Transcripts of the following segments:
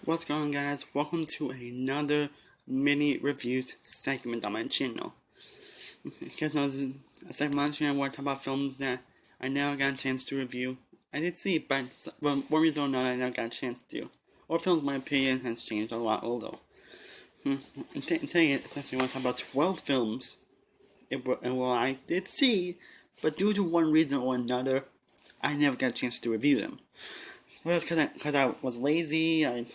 What's going on, guys? Welcome to another mini reviews segment on my channel. You guys know this is a segment on my channel where I talk about films that I never got a chance to review. I did see, but for one reason or another I never got a chance to. Or films my opinion has changed a lot, although. Today, we want to talk about 12 films I did see, but due to one reason or another, I never got a chance to review them. Well, it's because I was lazy, I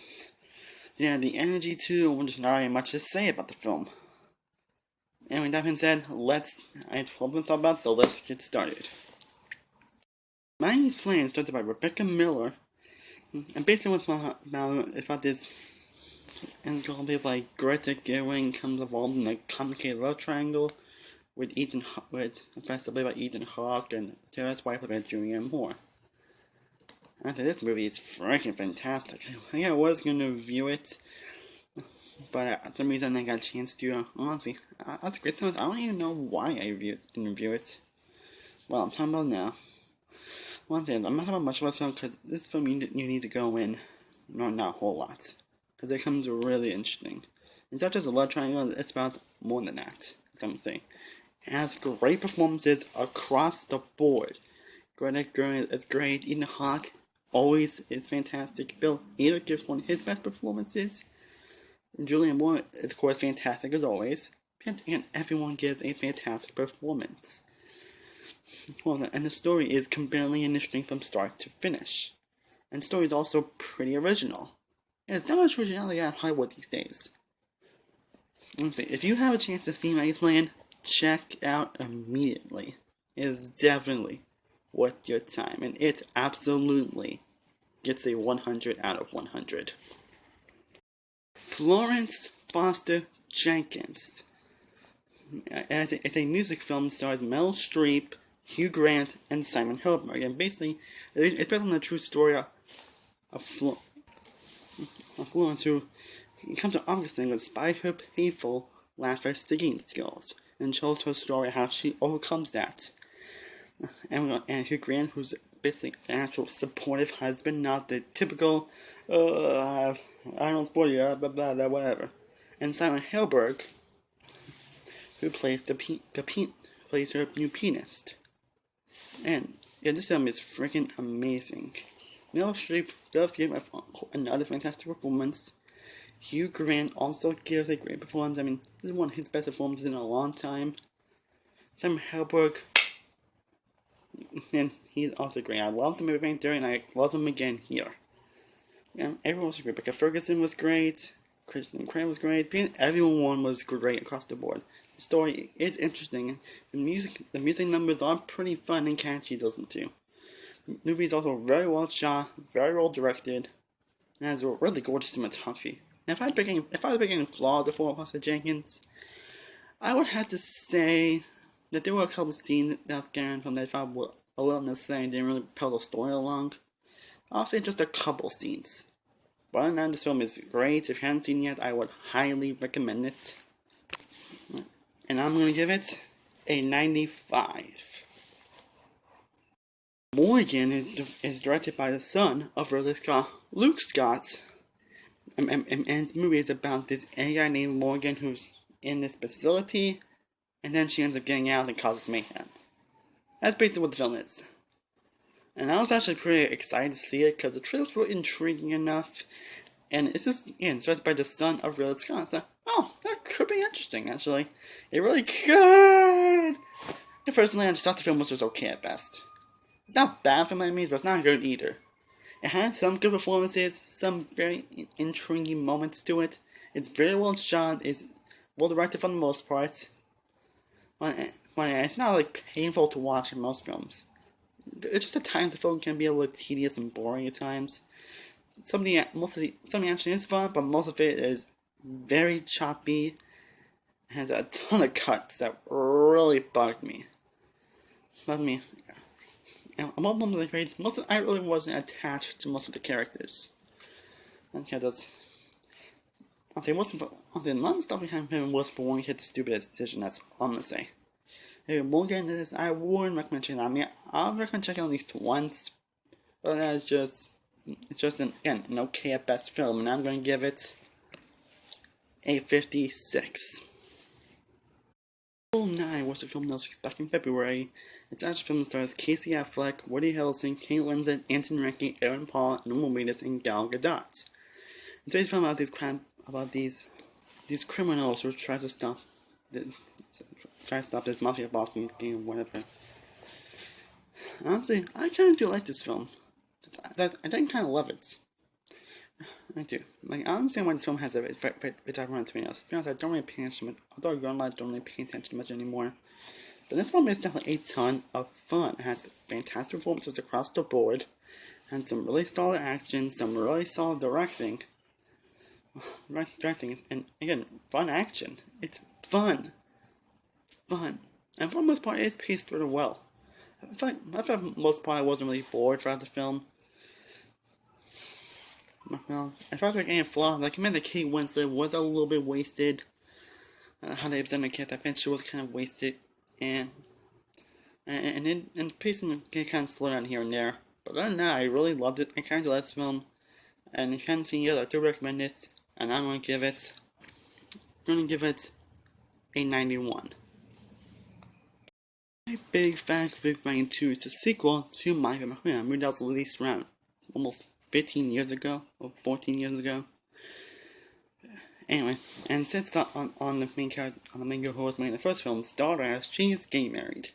didn't have the energy to, or just not really much to say about the film. And with that being said, I have 12 to talk about, so let's get started. Miami's Florence, directed by Rebecca Miller, and basically what's about this, and it's gonna be like Greta comes involved in a complicated love triangle with Professor played by Ethan Hawke and Tara's wife played by Julianne Moore. This movie is freaking fantastic. I think I was going to review it, but for some reason I got a chance to. Honestly, that's great. I don't even know why I didn't review it. Well, I'm talking about now. One thing, I'm not talking about much about this film because this film you need to go in, not a whole lot, because it becomes really interesting. It's not just a love triangle; it's about more than that. That's what I'm saying. It has great performances across the board. Greta is great. Ethan Hawke always is fantastic. Bill Hader gives one of his best performances. Julianne Moore is, of course, fantastic as always. And everyone gives a fantastic performance. And the story is compelling and interesting from start to finish. And the story is also pretty original. There's not much originality out of Hollywood these days. If you have a chance to see Maggie's Plan, check it out immediately. It is definitely worth your time, and it absolutely gets a 100 out of 100. Florence Foster Jenkins. It's a music film that stars Meryl Streep, Hugh Grant, and Simon Helberg, and basically, it's based on the true story of Florence, who comes to Augustine despite her painful lack of singing skills, and shows her story how she overcomes that. And Hugh Grant, who's basically an actual supportive husband, not the typical, I don't support you, blah, blah, blah, whatever. And Simon Helberg, who plays plays her new pianist. And this film is freaking amazing. Meryl Streep does give another fantastic performance. Hugh Grant also gives a great performance. I mean, this is one of his best performances in a long time. Simon Helberg, and he's also great. I loved him in Big Bang Theory, and I love him again here. Yeah, everyone was great. Rebecca Ferguson was great. Kristen Cran was great. Everyone was great across the board. The story is interesting. The music numbers are pretty fun and catchy to listen to. The movie is also very well shot, very well directed, and has a really gorgeous cinematography. Now, if I was picking a flaw for Professor Jenkins, I would have to say that there were a couple of scenes that I was scaring from that I thought were a little necessary and didn't really propel the story along. I'll say just a couple scenes. But other than that, this film is great. If you haven't seen it yet, I would highly recommend it. And I'm going to give it a 95. Morgan is directed by the son of Ridley Scott, Luke Scott. And this movie is about this AI named Morgan who's in this facility, and then she ends up getting out and causes mayhem. That's basically what the film is. And I was actually pretty excited to see it because the trailers were intriguing enough. And it's just, again, started by the son of Ridley Scott. So, that could be interesting, actually. It really could! And personally, I just thought the film was just okay at best. It's not bad for my means, but it's not good either. It has some good performances, some very intriguing moments to it. It's very well shot, it's well directed for the most part. But it's not like painful to watch in most films. It's just at times the film can be a little tedious and boring at times. Some of the action is fun, but most of it is very choppy. It has a ton of cuts that really bugged me. And one of them is great. I really wasn't attached to most of the characters. Okay, I'll say most of the stuff we have him was for one hit the stupidest decision. That's all I'm gonna say. If you won't get into this, I wouldn't recommend checking it out. I mean, I'll recommend checking it at least once, but that's just it's just an okay at best film, and I'm going to give it a 56. 9 was a film that was back in February. It's actually a film that stars Casey Affleck, Woody Harrelson, Kate Winslet, Anthony Mackie, Aaron Paul, Norman Reedus, and Gal Gadot. It's based about these criminals who try to stop this mafia boss from getting whatever. Honestly, I kind of do like this film. I kind of love it. I do. Like, I understand why this film has it's everyone to me. To be honest, I don't really pay attention, although I don't really pay attention much anymore. But this film is definitely a ton of fun. It has fantastic performances across the board, and some really solid action, some really solid directing, and again, fun action. It's fun. And for the most part, it's paced really well. I feel like for the most part I wasn't really bored throughout the film. Well, I felt like any flaw, like I meant that Kate Winslet was a little bit wasted. How they presented Kate, I think she was kind of wasted, and pacing can kind of slow down here and there. But other than that, I really loved it. I kind of liked this film, and if you haven't seen it yet, I do recommend it. And I'm gonna give it a 91. My Big Fat Greek Ryan 2 is a sequel to My Favorite Home, a movie that was released around almost 15 years ago, or 14 years ago. Anyway, and since on the main girl who was making the first film's daughter, as she's getting married.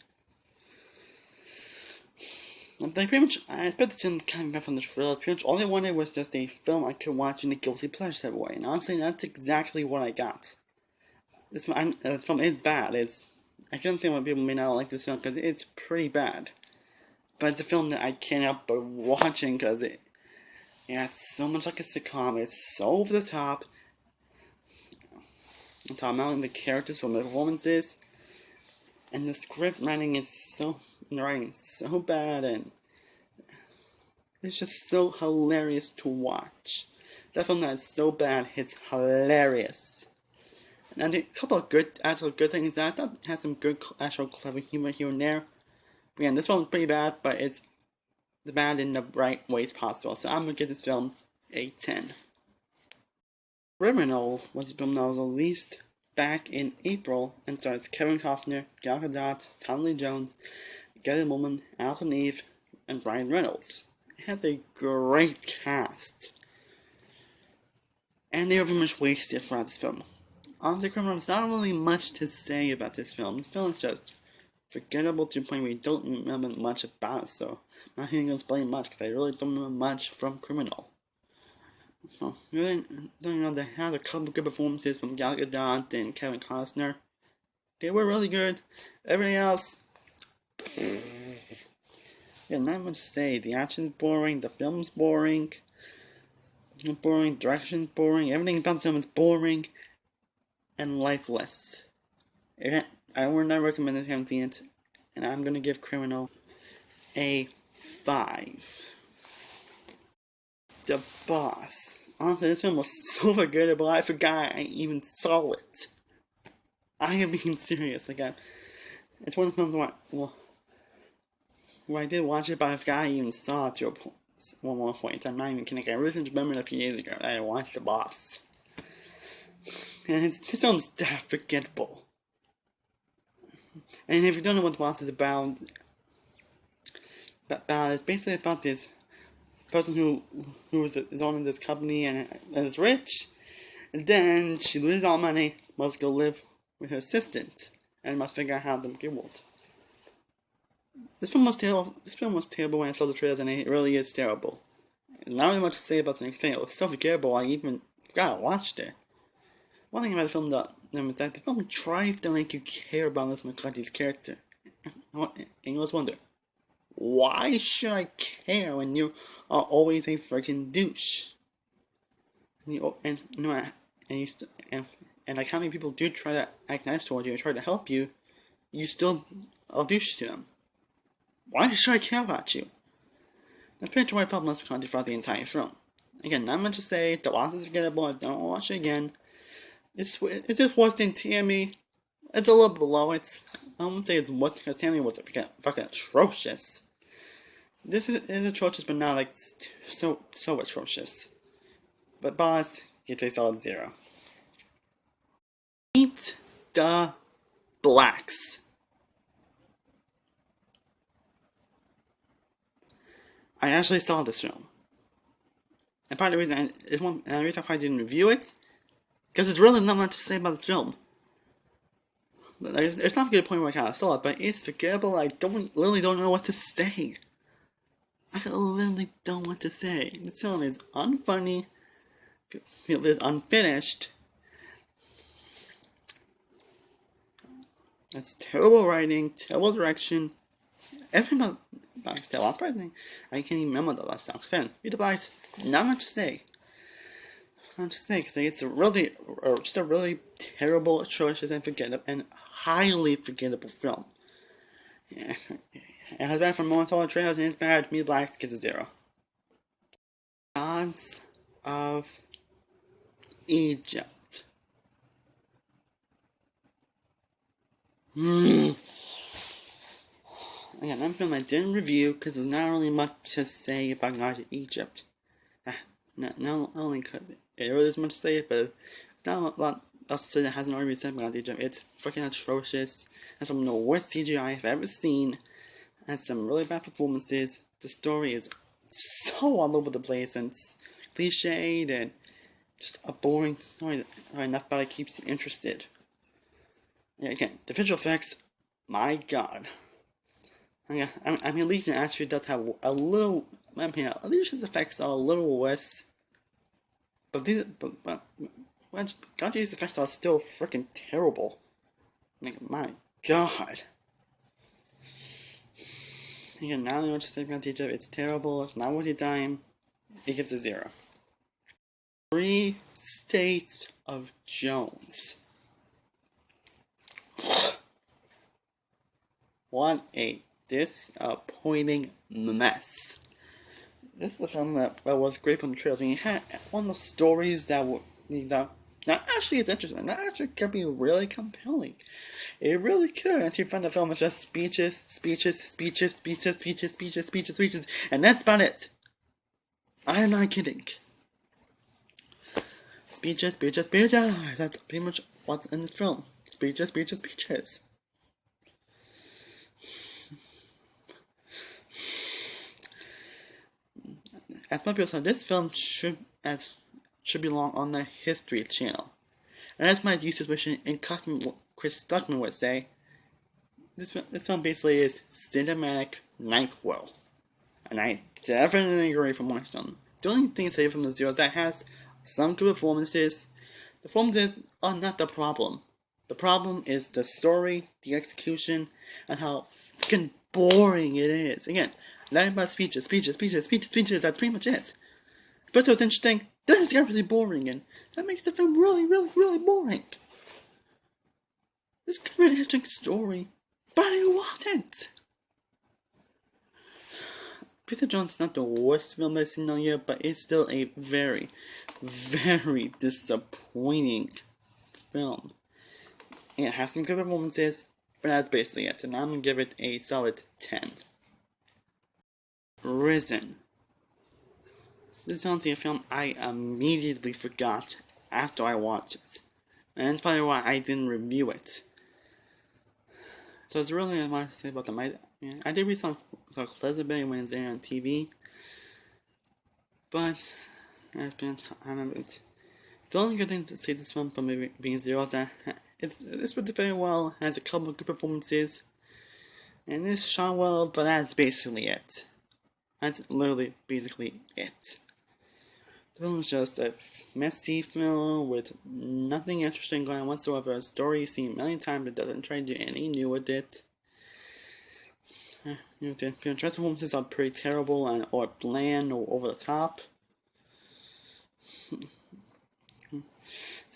They pretty much, I expect this to kind of back from the trailers. Pretty much all they wanted was just a film I could watch in a guilty pleasure type of way. And honestly, that's exactly what I got. This film is bad. I can understand why people may not like this film because it's pretty bad. But it's a film that I can't help but watching because it's so much like a sitcom. It's so over the top. I'm talking about the characters from the performances. And the script writing is so bad, and it's just so hilarious to watch. That film that is so bad, it's hilarious. And a couple of good things that I thought had some good, actual clever humor here and there. Again, this film is pretty bad, but it's bad in the right ways possible. So I'm gonna give this film a 10. Criminal was a film that was released back in April and stars Kevin Costner, Gal Gadot, Tommy Lee Jones, Gary Oldman, Alton Eve, and Ryan Reynolds. It has a great cast, and they were pretty much wasted throughout this film. Honestly, Criminal, there's not really much to say about this film. This film is just forgettable to the point where you don't remember much about it, so I'm not going to explain much because I really don't remember much from Criminal. So, really, they had a couple good performances from Gal Gadot and Kevin Costner. They were really good. Everything else, yeah, not much to say. The action's boring, the film's boring, direction's boring, everything about the film is boring and lifeless. I would not recommend it if you haven't seen it, and I'm gonna give Criminal a 5. The Boss. Honestly, this film was so forgettable, I forgot I even saw it. I am being serious. It's one of the films where I did watch it, but I forgot I even saw it to one more point. I'm not even kidding. I recently remembered a few years ago that I watched The Boss. And this film's that forgettable. And if you don't know what The Boss is about, it's basically about this person who is owning this company and is rich, and then she loses all money, must go live with her assistant, and must figure out how to get world. This film was terrible when I saw the trailers, and it really is terrible. And not really much to say about the next thing. It was so forgettable, I even forgot I watched it. One thing about the film is that the film tries to make you care about Liz McCarthy's character. And you always wonder, why should I care when you are always a freaking douche? And like how many people do try to act nice towards you and try to help you, you still are a douche to them. Why should I care about you? That's pretty much why I felt Liz McCarthy throughout the entire film. Again, not much to say. The Boss is forgettable. I don't watch it again. It's just worse than Tammy. It's a little below it. I won't say it's worse because Tammy was fucking atrocious. This is atrocious, but not like so atrocious. But boss, gets a solid 0. Meet the Blacks. I actually saw this film. And part of the reason the reason I didn't review it, because there's really not much to say about this film. It's not a good point where I kind of saw it, but it's forgettable. I literally don't know what to say. I literally don't know what to say. This film is unfunny, it is unfinished. It's terrible writing, terrible direction. Everything about Black's the last thing. I can't even remember the last song. Then, Meet the Blacks, not much to say. Not to say, because it's just a really terrible, atrocious, and forgettable, and highly forgettable film. Yeah. It has bad from moments all the trailers, and it's bad. Meet the Blacks gets a 0. Gods of Egypt. Again, that film I didn't review because there's not really much to say about Gods of Egypt. Not only could it really is much to say, but there's not a lot else to say that hasn't already been said about Gods of Egypt. It's freaking atrocious. It's some of the worst CGI I've ever seen. It has some really bad performances. The story is so all over the place and cliched and just a boring story enough but it keeps you interested. Yeah, again, the visual effects, my god. I mean, Legion actually does have a little. I mean, Legion's effects are a little worse, but God's effects are still freaking terrible. Like, my god. Again, now I want to say about Egypt. It's terrible. It's not worth your time. It gets a 0. 3 States of Jones. What a disappointing mess. This is a film that was great from the trailers. I mean, it had one of those stories that actually is interesting. That actually could be really compelling. It really could. Until you find the film is just speeches, and that's about it. I am not kidding. Speeches. That's pretty much what's in this film. Speeches. As my people said, this film should belong on the History Channel. And as my YouTube mission and Chris Stuckman would say, this film basically is cinematic NyQuil. And I definitely agree from watching them. The only thing to say from the 0 is that it has some good performances. The performances are not the problem. The problem is the story, the execution, and how fucking boring it is. Again, nothing but speeches, that's pretty much it. First it was interesting, then it got really boring, and that makes the film really boring. This could be an interesting story, but it wasn't. Greta Jones is not the worst film I've seen all year, but it's still a very disappointing film. And it has some good performances, but that's basically it. And I'm gonna give it a solid 10. Risen. This is honestly a film I immediately forgot after I watched it. And that's probably why I didn't review it. So it's really not much to say about them. I did read some clips of it when it's aired on TV. But the only good thing to say this film from being 0 is that this did very well, has a couple of good performances, and it's shot well, but that's basically it. That's literally basically it. The film is just a messy film with nothing interesting going on whatsoever. A story you've seen a million times that doesn't try to do anything new with it. The performances are pretty terrible or bland or over the top.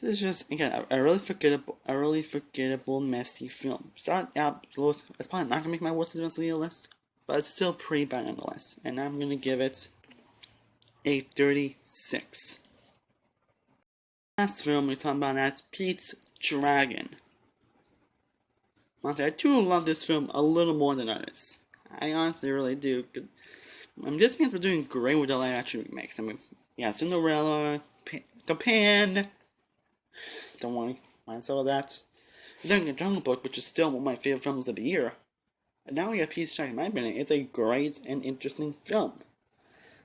This is just, again, a really forgettable, messy film. It's probably not gonna make my worst of the list, but it's still pretty bad nonetheless. And I'm gonna give it a 36. Last film we're talking about is Pete's Dragon. Honestly, I do love this film a little more than others. I honestly really do. Disney has been doing great with the live action remakes. I mean, yeah, Cinderella, Japan. Don't want to mind some of that. Then the Jungle Book, which is still one of my favorite films of the year. And now we have Pete's Dragon. In my opinion, it's a great and interesting film.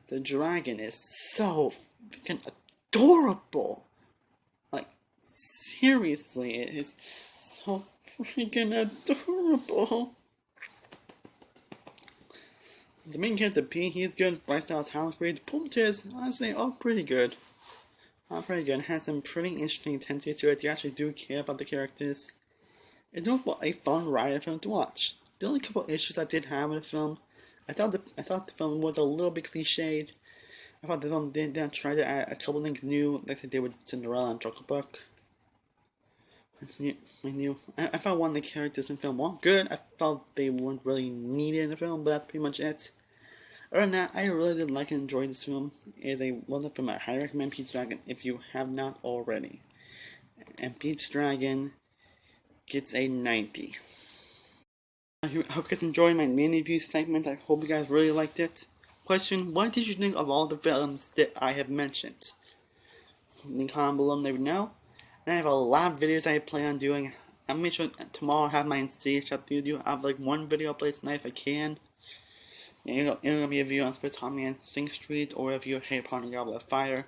The dragon is so freaking adorable. Like, seriously, it is so freaking adorable. The main character, P, he's good. Bryce Dallas Howard great. The Pumpters, honestly, all pretty good. Has some pretty interesting intensity to it. You actually do care about the characters. It's overall a fun ride of film to watch. The only couple issues I did have with the film, I thought the film was a little bit cliched. I thought the film did try to add a couple things new, like they did with Cinderella and Jungle Book. I thought one of the characters in the film weren't good. I felt they weren't really needed in the film, but that's pretty much it. Other than that, I really did like and enjoy this film. It is a wonderful film. I highly recommend Pete's Dragon if you have not already. And Pete's Dragon gets a 90. I hope you guys enjoyed my mini review segment. I hope you guys really liked it. Question, what did you think of all the films that I have mentioned? Link comment below, let me know. And I have a lot of videos I plan on doing. I'll make sure tomorrow I'll have my stage up video. I have like one video upload tonight if I can. It'll be a video on Spider-Man Sing Street or a review of Harry Potter and Goblet of Fire.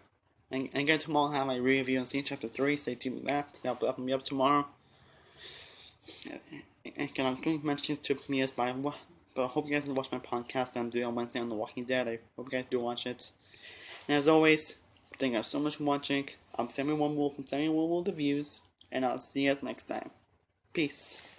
And again, tomorrow I'll have my review on Scene Chapter 3. Stay tuned with that. That'll be up tomorrow. And I'm going to mention this to premieres but I hope you guys will watch my podcast that I'm doing on Wednesday on The Walking Dead. I hope you guys do watch it. And as always, thank you guys so much for watching. I'm Samuel One Wolf from Samuel One Wolf Reviews. And I'll see you guys next time. Peace.